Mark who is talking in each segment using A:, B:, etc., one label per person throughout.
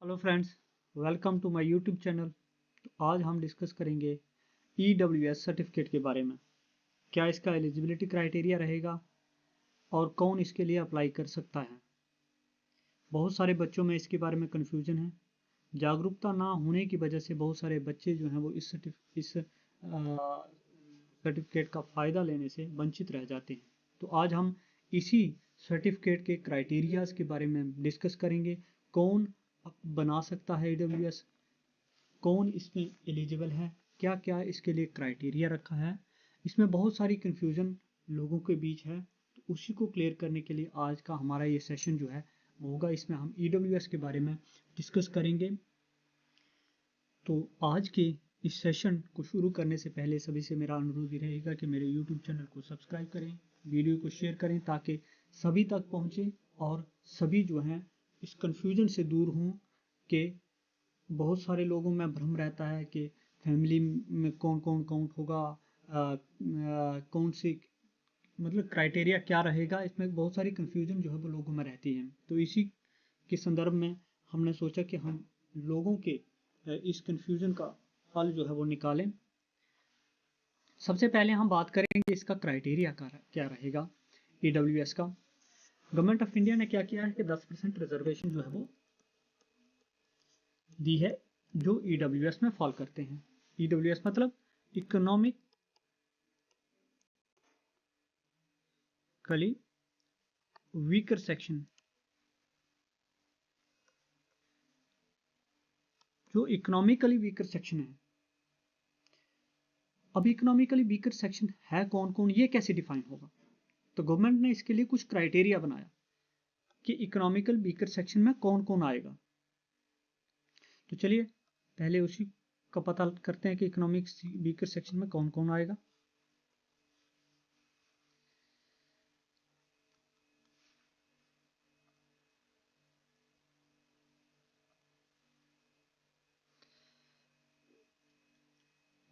A: Hello friends, welcome to my YouTube channel. तो आज हम डिस्कस करेंगे EWS सर्टिफिकेट के बारे में। क्या इसका एलिजिबिलिटी क्राइटेरिया रहेगा और कौन इसके लिए अप्लाई कर सकता है। बहुत सारे बच्चों में इसके बारे में कन्फ्यूजन है। जागरूकता ना होने की वजह से बहुत सारे बच्चे जो हैं वो इस सर्टिफिकेट का फ़ायदा लेने से वंचित रह जाते हैं। तो आज हम इसी सर्टिफिकेट के क्राइटेरियाज के बारे में डिस्कस करेंगे। कौन बना सकता है EWS, कौन इसमें एलिजिबल है, क्या क्या इसके लिए क्राइटेरिया रखा है। इसमें बहुत सारी कन्फ्यूजन लोगों के बीच है, तो उसी को क्लियर करने के लिए आज का हमारा ये सेशन जो है वो होगा। इसमें हम EWS के बारे में डिस्कस करेंगे। तो आज के इस सेशन को शुरू करने से पहले सभी से मेरा अनुरोध ही रहेगा कि मेरे YouTube चैनल को सब्सक्राइब करें, वीडियो को शेयर करें ताकि सभी तक पहुंचे और सभी जो हैं इस कन्फ्यूजन से दूर हों कि बहुत सारे लोगों में भ्रम रहता है कि फैमिली में कौन कौन काउंट होगा, कौन सी मतलब क्राइटेरिया क्या रहेगा। इसमें बहुत सारी कन्फ्यूजन जो है वो लोगों में रहती है। तो इसी के संदर्भ में हमने सोचा कि हम लोगों के इस कन्फ्यूजन का हल जो है वो निकालें। सबसे पहले हम बात करेंगे इसका क्राइटेरिया क्या रहेगा EWS का। गवर्नमेंट ऑफ इंडिया ने क्या किया है कि 10% रिजर्वेशन जो है वो दी है जो EWS में फॉल करते हैं। EWS मतलब इकोनॉमिकली वीकर सेक्शन। जो इकोनॉमिकली वीकर सेक्शन है, अब इकोनॉमिकली वीकर सेक्शन है कौन कौन, ये कैसे डिफाइन होगा। तो गवर्नमेंट ने इसके लिए कुछ क्राइटेरिया बनाया कि इकोनॉमिकल वीकर सेक्शन में कौन कौन आएगा। तो चलिए पहले उसी का पता करते हैं कि इकोनॉमिक वीकर सेक्शन में कौन कौन आएगा।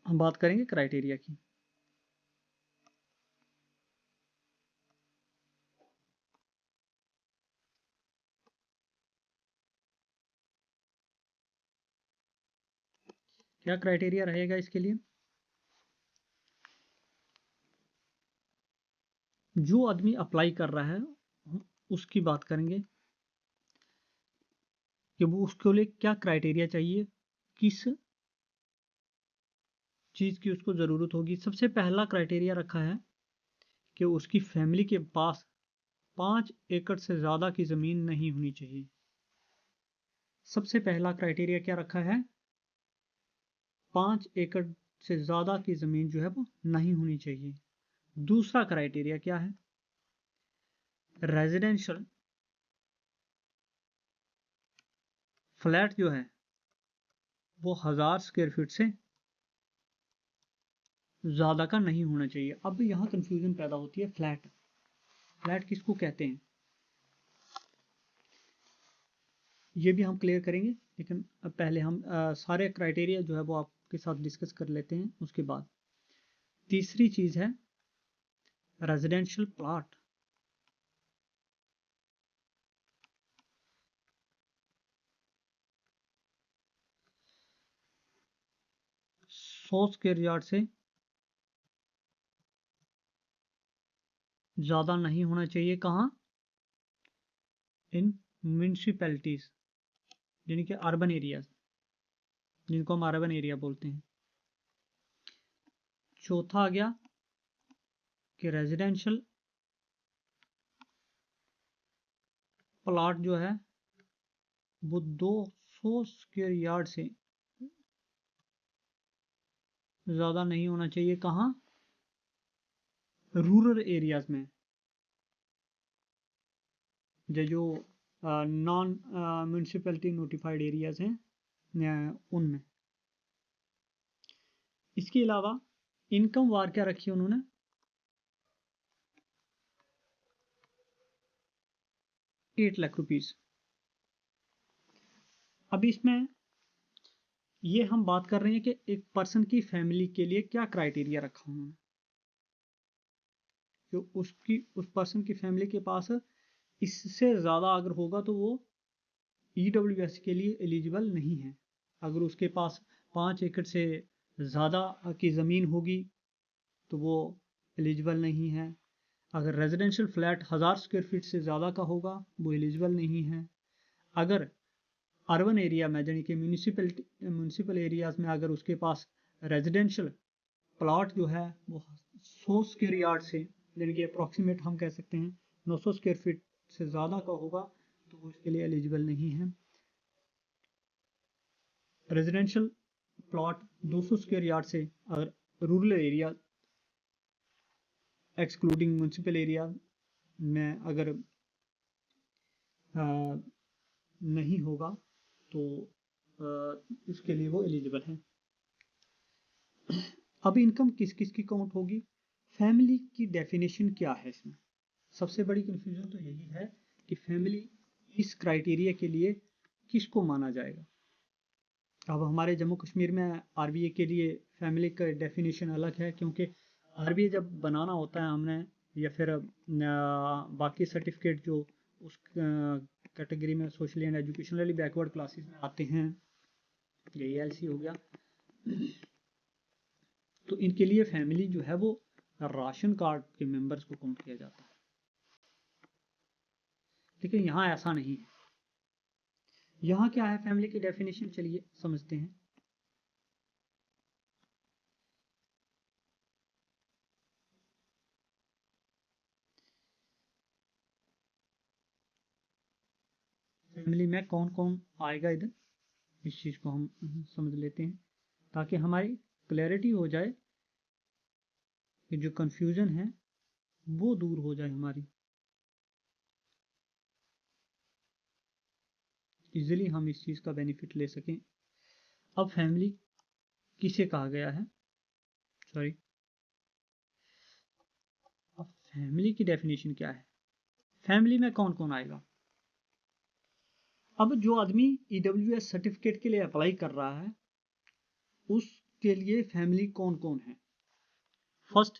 A: हम बात करेंगे क्राइटेरिया की। क्या क्राइटेरिया रहेगा इसके लिए। जो आदमी अप्लाई कर रहा है उसकी बात करेंगे कि वो उसके लिए क्या क्राइटेरिया चाहिए, किस चीज़ की उसको ज़रूरत होगी। सबसे पहला क्राइटेरिया रखा है कि उसकी फैमिली के पास 5 एकड़ से ज़्यादा की ज़मीन नहीं होनी चाहिए। सबसे पहला क्राइटेरिया क्या रखा है, 5 एकड़ से ज़्यादा की ज़मीन जो है वो नहीं होनी चाहिए। दूसरा क्राइटेरिया क्या है, रेजिडेंशियल फ्लैट जो है वो 1000 स्क्वायर फीट से ज़्यादा का नहीं होना चाहिए। अब यहाँ कंफ्यूजन पैदा होती है, फ्लैट फ्लैट किसको कहते हैं ये भी हम क्लियर करेंगे। लेकिन अब पहले हम सारे क्राइटेरिया जो है वो आपके साथ डिस्कस कर लेते हैं। उसके बाद तीसरी चीज़ है रेजिडेंशियल प्लॉट। सौ स्क्वायर यार्ड से ज़्यादा नहीं होना चाहिए। कहाँ, इन म्यूनिसिपैलिटीज़ यानी कि अर्बन एरियाज, जिनको हम अर्बन एरिया बोलते हैं। चौथा आ गया कि रेजिडेंशियल प्लॉट जो है वो 200 स्क्वायर यार्ड से ज़्यादा नहीं होना चाहिए। कहाँ, रूरल एरियाज में, जो नॉन म्यूनिसिपैलिटी नोटिफाइड एरियाज हैं उनमें। इसके अलावा इनकम वार क्या रखी है उन्होंने, 8 लाख रुपीज़। अब इसमें ये हम बात कर रहे हैं कि एक पर्सन की फैमिली के लिए क्या क्राइटेरिया रखा उन्होंने। जो उस पर्सन की फैमिली के पास इससे ज़्यादा अगर होगा तो वो EWS के लिए एलिजिबल नहीं है। अगर उसके पास 5 एकड़ से ज़्यादा की ज़मीन होगी तो वो एलिजिबल नहीं है। अगर रेजिडेंशियल फ्लैट 1000 स्क्वायर फीट से ज़्यादा का होगा वो एलिजिबल नहीं है। अगर अर्बन एरिया में यानी कि म्यूनिसिपल एरियाज में अगर उसके पास रेजिडेंशियल प्लॉट जो है वो 100 स्क्वायर यार्ड से यानी कि अप्रॉक्सीमेट हम कह सकते हैं 900 स्क्वायर फीट से ज़्यादा का होगा तो वो इसके लिए एलिजिबल नहीं है। रेजिडेंशियल प्लॉट 200 स्क्वायर यार्ड से अगर rural area excluding municipal area में अगर नहीं होगा तो इसके लिए वो एलिजिबल है। अब इनकम किस किस की काउंट होगी, फैमिली की डेफिनेशन क्या है इसमें। सबसे बड़ी कंफ्यूजन तो यही है कि फैमिली इस क्राइटेरिया के लिए किसको माना जाएगा। अब हमारे जम्मू कश्मीर में आरबीए के लिए फैमिली का डेफिनेशन अलग है, क्योंकि आरबीए जब बनाना होता है हमने या फिर बाकी सर्टिफिकेट जो उस कैटेगरी में socially and educationally backward classes में आते हैं, ये एएलसी हो गया, तो इनके लिए फैमिली जो है वो राशन कार्ड के मेंबर्स को काउंट किया जाता है। लेकिन यहाँ ऐसा नहीं है। यहाँ क्या है फैमिली की डेफिनेशन, चलिए समझते हैं। फैमिली में कौन कौन आएगा इधर, इस चीज को हम समझ लेते हैं ताकि हमारी क्लैरिटी हो जाए कि जो कंफ्यूजन है वो दूर हो जाए, हमारी इजीली हम इस चीज का बेनिफिट ले सकें। अब फैमिली किसे कहा गया है, सॉरी, अब फैमिली की डेफिनेशन क्या है, फैमिली में कौन कौन आएगा। अब जो आदमी ईडब्ल्यूएस सर्टिफिकेट के लिए अप्लाई कर रहा है उसके लिए फैमिली कौन कौन है। First,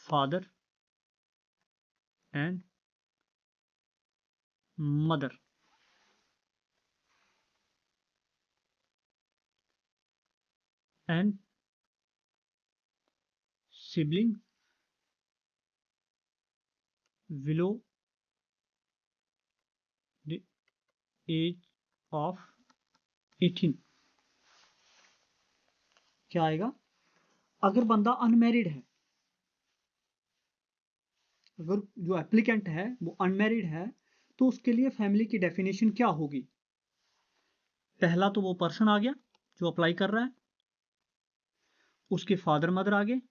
A: father and mother, and sibling below the age of 18। क्या आएगा, अगर बंदा अनमैरिड है, अगर जो एप्लीकेंट है वो अनमैरिड है तो उसके लिए फैमिली की डेफिनेशन क्या होगी। पहला तो वो पर्सन आ गया जो अप्लाई कर रहा है, उसके फादर मदर आ गए,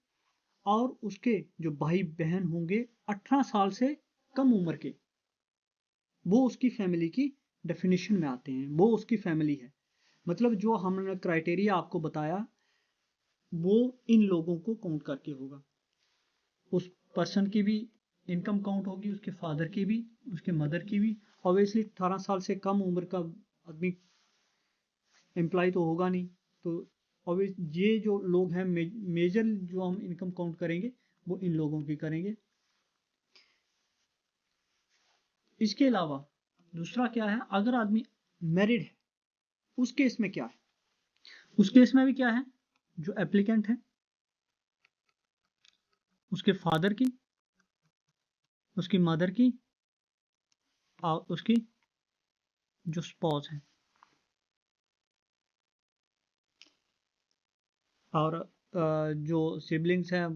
A: और उसके जो भाई बहन होंगे 18 साल से कम उम्र के, वो उसकी फैमिली की डेफिनेशन में आते हैं, वो उसकी फैमिली है। मतलब जो हमने क्राइटेरिया आपको बताया वो इन लोगों को काउंट करके होगा। उस पर्सन की भी इनकम काउंट होगी, उसके फादर की भी, उसके मदर की भी। ऑब्वियसली 18 साल से कम उम्र का आदमी एम्प्लॉय तो होगा नहीं, तो ऑब्वियस ये जो लोग हैं मेजर जो हम इनकम काउंट करेंगे वो इन लोगों की करेंगे। इसके अलावा दूसरा क्या है, अगर आदमी मैरिड है उस केस में क्या है, उस केस में भी क्या है, जो एप्लीकेंट है उसके फादर की, उसकी मदर की और उसकी जो स्पॉज है, और जो सिबलिंग्स हैं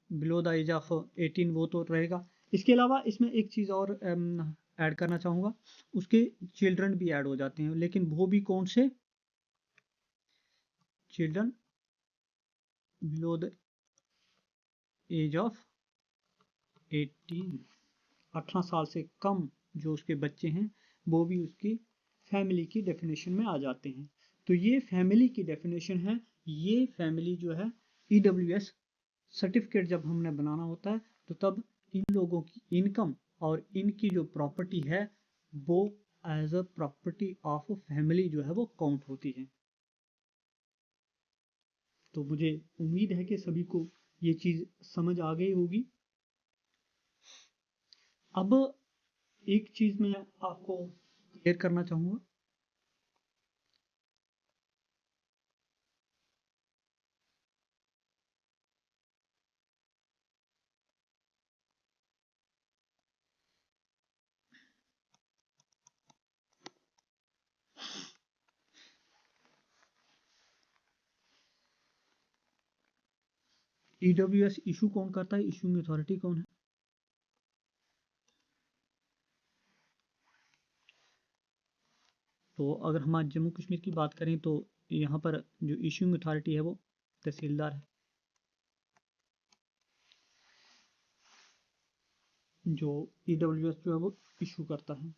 A: बिलो द एज ऑफ 18 वो तो रहेगा। इसके अलावा इसमें एक चीज़ और ऐड करना चाहूँगा, उसके चिल्ड्रन भी ऐड हो जाते हैं, लेकिन वो भी कौन से, children below the age of 18, 18 साल से कम जो उसके बच्चे हैं वो भी उसकी फैमिली की डेफिनेशन में आ जाते हैं। तो ये फैमिली की डेफिनेशन है। ये फैमिली जो है ईडब्ल्यूएस सर्टिफिकेट जब हमने बनाना होता है तो तब इन लोगों की इनकम और इनकी जो प्रॉपर्टी है वो as a property of family जो है वो काउंट होती है। तो मुझे उम्मीद है कि सभी को ये चीज़ समझ आ गई होगी। अब एक चीज मैं आपको क्लियर करना चाहूंगा, ईडब्ल्यूएस इशू कौन करता है, इशूइंग अथॉरिटी कौन है। तो अगर हम आज जम्मू कश्मीर की बात करें तो यहाँ पर जो इशूइंग अथॉरिटी है वो तहसीलदार है, जो ईडब्ल्यूएस जो है वो इशू करता है।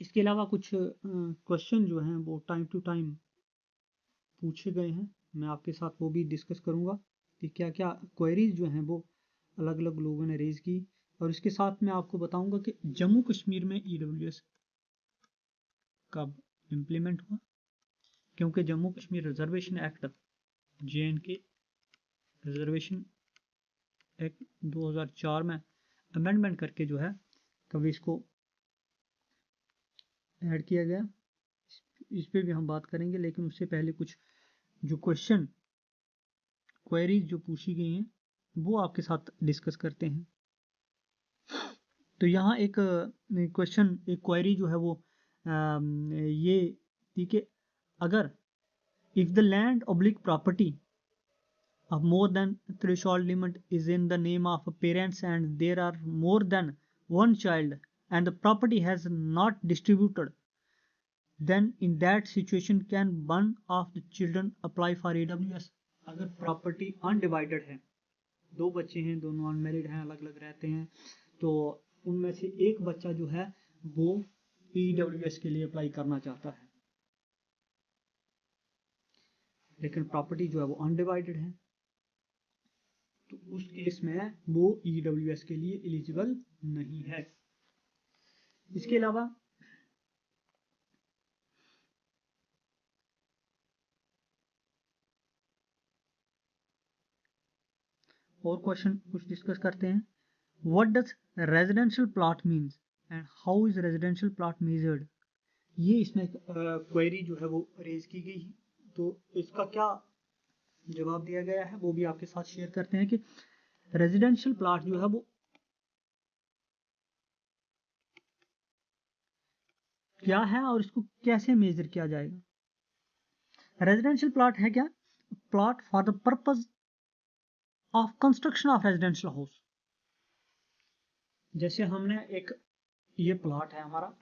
A: इसके अलावा कुछ क्वेश्चन जो हैं वो टाइम टू टाइम पूछे गए हैं, मैं आपके साथ वो भी डिस्कस करूंगा कि क्या क्या क्वेरीज जो हैं वो अलग अलग लोगों ने रेज की। और इसके साथ मैं आपको बताऊंगा कि जम्मू कश्मीर में ईडब्ल्यूएस कब इम्प्लीमेंट हुआ, क्योंकि Jammu Kashmir reservation act JNK reservation act 2004 में अमेंडमेंट करके जो है कभी इसको ऐड किया गया, इस पे भी हम बात करेंगे। लेकिन उससे पहले कुछ जो क्वेश्चन क्वेरीज जो पूछी गई हैं वो आपके साथ डिस्कस करते हैं। तो यहाँ एक क्वेश्चन एक क्वेरी जो है वो ये थी कि अगर if the land oblique property of more than threshold limit is in the name of parents and there are more than one child and the property has not distributed, then in that situation can one of the children apply for AWS। अगर property undivided है, दो बच्चे हैं, दोनों unmarried हैं, अलग अलग रहते हैं, तो उनमें से एक बच्चा जो है वो EWS के लिए अप्लाई करना चाहता है, लेकिन प्रॉपर्टी जो है वो अनडिवाइडेड है, तो उस केस में वो EWS के लिए एलिजिबल नहीं है। इसके अलावा और क्वेश्चन कुछ डिस्कस करते हैं। What does residential plot means and how is residential plot measured. ये इसमें क्वेरी जो है वो रेज की गई है, तो इसका क्या जवाब दिया गया है वो भी आपके साथ शेयर करते हैं कि रेजिडेंशियल प्लॉट जो है वो क्या है और इसको कैसे मेजर किया जाएगा। रेजिडेंशियल प्लॉट है क्या, plot for the purpose of construction of residential house. जैसे हमने एक ये प्लॉट है हमारा,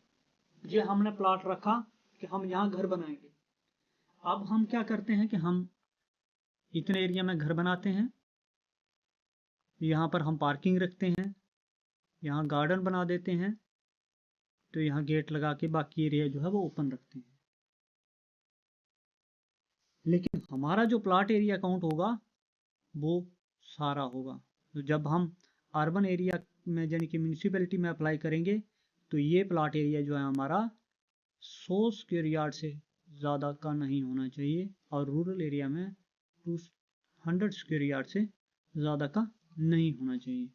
A: ये हमने प्लॉट रखा कि हम यहाँ घर बनाएंगे। अब हम क्या करते हैं कि हम इतने एरिया में घर बनाते हैं, यहाँ पर हम पार्किंग रखते हैं, यहाँ गार्डन बना देते हैं, तो यहाँ गेट लगा के बाकी एरिया जो है वो ओपन रखते हैं। लेकिन हमारा जो प्लॉट एरिया काउंट होगा वो सारा होगा। तो जब हम अर्बन एरिया में यानी कि म्यूनिसिपैलिटी में अप्लाई करेंगे तो ये प्लॉट एरिया जो है हमारा 100 स्क्वायर यार्ड से ज़्यादा का नहीं होना चाहिए और रूरल एरिया में 200 स्क्वायर यार्ड से ज़्यादा का नहीं होना चाहिए।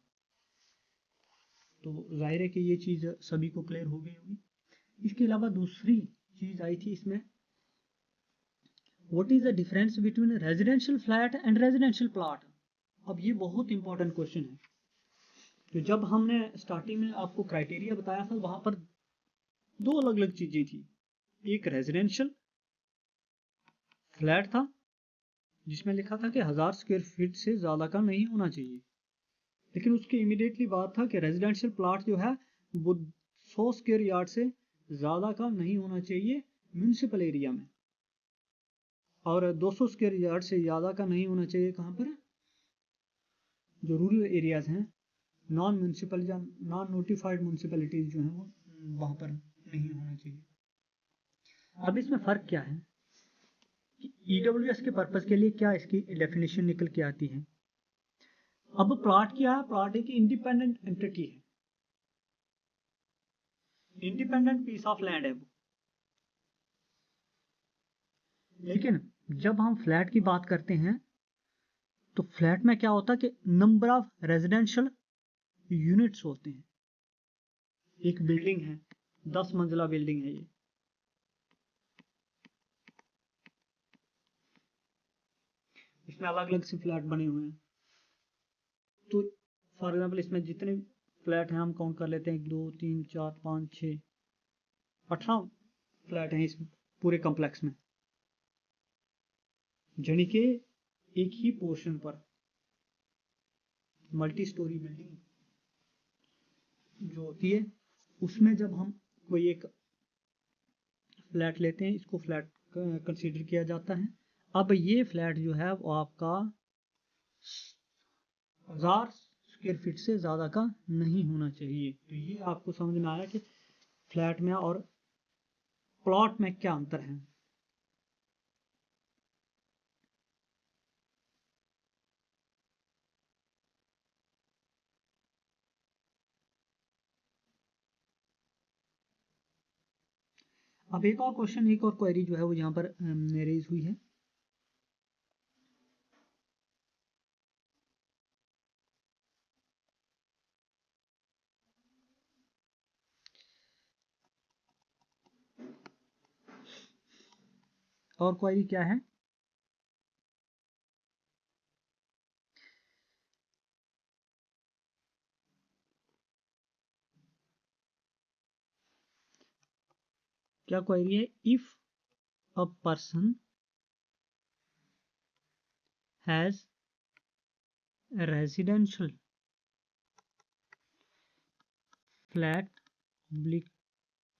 A: तो जाहिर है कि ये चीज़ सभी को क्लियर हो गई होगी। इसके अलावा दूसरी चीज़ आई थी इसमें, what is the difference between residential flat and residential plot. अब ये बहुत इंपॉर्टेंट क्वेश्चन है। तो जब हमने स्टार्टिंग में आपको क्राइटेरिया बताया था वहां पर दो अलग अलग चीजें थी, एक रेजिडेंशियल फ्लैट था जिसमें लिखा था कि 1000 स्क्वायर फीट से ज्यादा का नहीं होना चाहिए, लेकिन उसके इमीडिएटली बात था कि रेजिडेंशियल प्लॉट जो है वो 100 स्क्वायर यार्ड से ज्यादा का नहीं होना चाहिए म्यूनिसिपल एरिया में, और 200 स्क्वायर यार्ड से ज्यादा का नहीं होना चाहिए कहाँ पर, जो रूरल एरियाज हैं, नॉन म्यूनिसिपल या नॉन नोटिफाइड म्यूनिसिपैलिटीज जो हैं वो वहां पर नहीं होना चाहिए। अब इसमें फर्क क्या है कि ईडब्ल्यूएस के पर्पज के लिए क्या इसकी डेफिनेशन निकल के आती है। अब प्लॉट क्या है? प्लॉट एक इंडिपेंडेंट एंटिटी है, इंडिपेंडेंट पीस ऑफ लैंड है वो। लेकिन जब हम फ्लैट की बात करते हैं तो फ्लैट में क्या होता है कि नंबर ऑफ रेजिडेंशियल यूनिट्स होते हैं। एक बिल्डिंग है, 10 मंजिला बिल्डिंग है ये, इसमें अलग अलग से फ्लैट बने हुए हैं। तो फॉर एग्जाम्पल इसमें जितने फ्लैट हैं हम काउंट कर लेते हैं, 1 2 3 4 5 6 18 फ्लैट हैं इस पूरे कॉम्प्लेक्स में, यानी कि एक ही पोर्शन पर मल्टी स्टोरी बिल्डिंग जो होती है उसमें जब हम कोई एक फ्लैट लेते हैं, इसको फ्लैट कंसीडर किया जाता है। अब ये फ्लैट जो है वो आपका 1000 स्क्वायर फीट से ज़्यादा का नहीं होना चाहिए। तो ये आपको समझ में आया कि फ्लैट में और प्लॉट में क्या अंतर है। अब एक और क्वेश्चन, एक और क्वेरी जो है वो यहाँ पर रेज हुई है। और क्वेरी क्या है? क्या क्वेरी है? If a person has residential flat oblique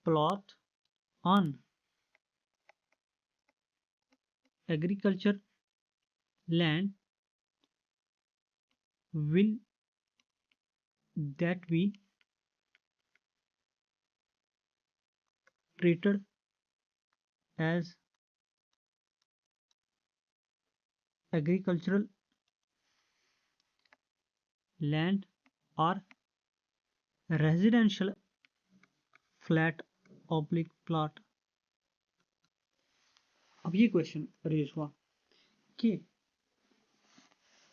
A: plot on agriculture land, will that be treated as agricultural land or residential flat oblique plot? अब ये क्वेश्चन रेज हुआ कि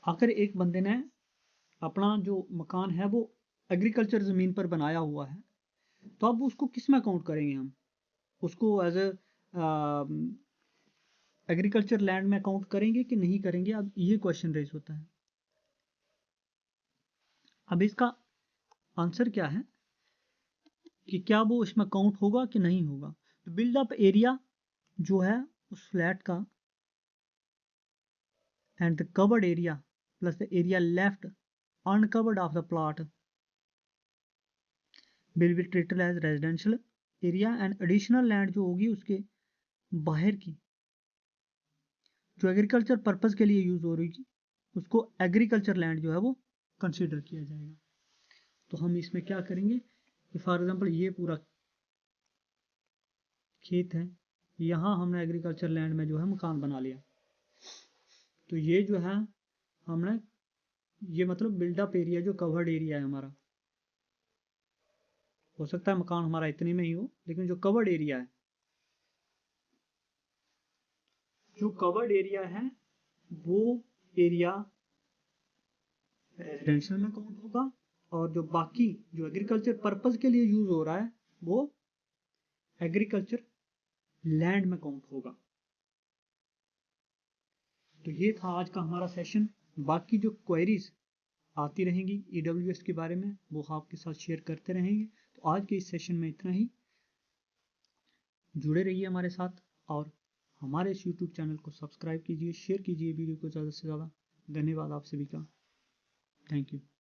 A: अगर एक बंदे ने अपना जो मकान है वो एग्रीकल्चर ज़मीन पर बनाया हुआ है, तो अब उसको किस में काउंट करेंगे हम? उसको एज ए एग्रीकल्चर लैंड में काउंट करेंगे कि नहीं करेंगे? अब ये क्वेश्चन रेज होता है। अब इसका आंसर क्या है कि क्या वो इसमें काउंट होगा कि नहीं होगा? तो बिल्डअप एरिया जो है उस फ्लैट का and the covered area plus the area left uncovered of the plot will be treated as residential area, and additional land जो होगी उसके बाहर की जो एग्रीकल्चर पर्पज के लिए यूज हो रही थी उसको एग्रीकल्चर लैंड जो है वो कंसीडर किया जाएगा। तो हम इसमें क्या करेंगे कि फॉर एग्जांपल ये पूरा खेत है, यहाँ हमने एग्रीकल्चर लैंड में जो है मकान बना लिया, तो ये जो है हमने ये मतलब बिल्डअप एरिया जो कवर्ड एरिया है हमारा, हो सकता है मकान हमारा इतने में ही हो, लेकिन जो कवर्ड एरिया है, जो कवर्ड एरिया है वो एरिया रेजिडेंशियल में काउंट होगा, और जो बाकी जो एग्रीकल्चर पर्पज के लिए यूज हो रहा है वो एग्रीकल्चर लैंड में काउंट होगा। तो ये था आज का हमारा सेशन। बाकी जो क्वेरीज आती रहेंगी ईडब्ल्यूएस के बारे में वो आपके साथ शेयर करते रहेंगे। तो आज के इस सेशन में इतना ही। जुड़े रहिए हमारे साथ और हमारे इस यूट्यूब चैनल को सब्सक्राइब कीजिए, शेयर कीजिए वीडियो को ज़्यादा से ज़्यादा। धन्यवाद आप सभी का। Thank you.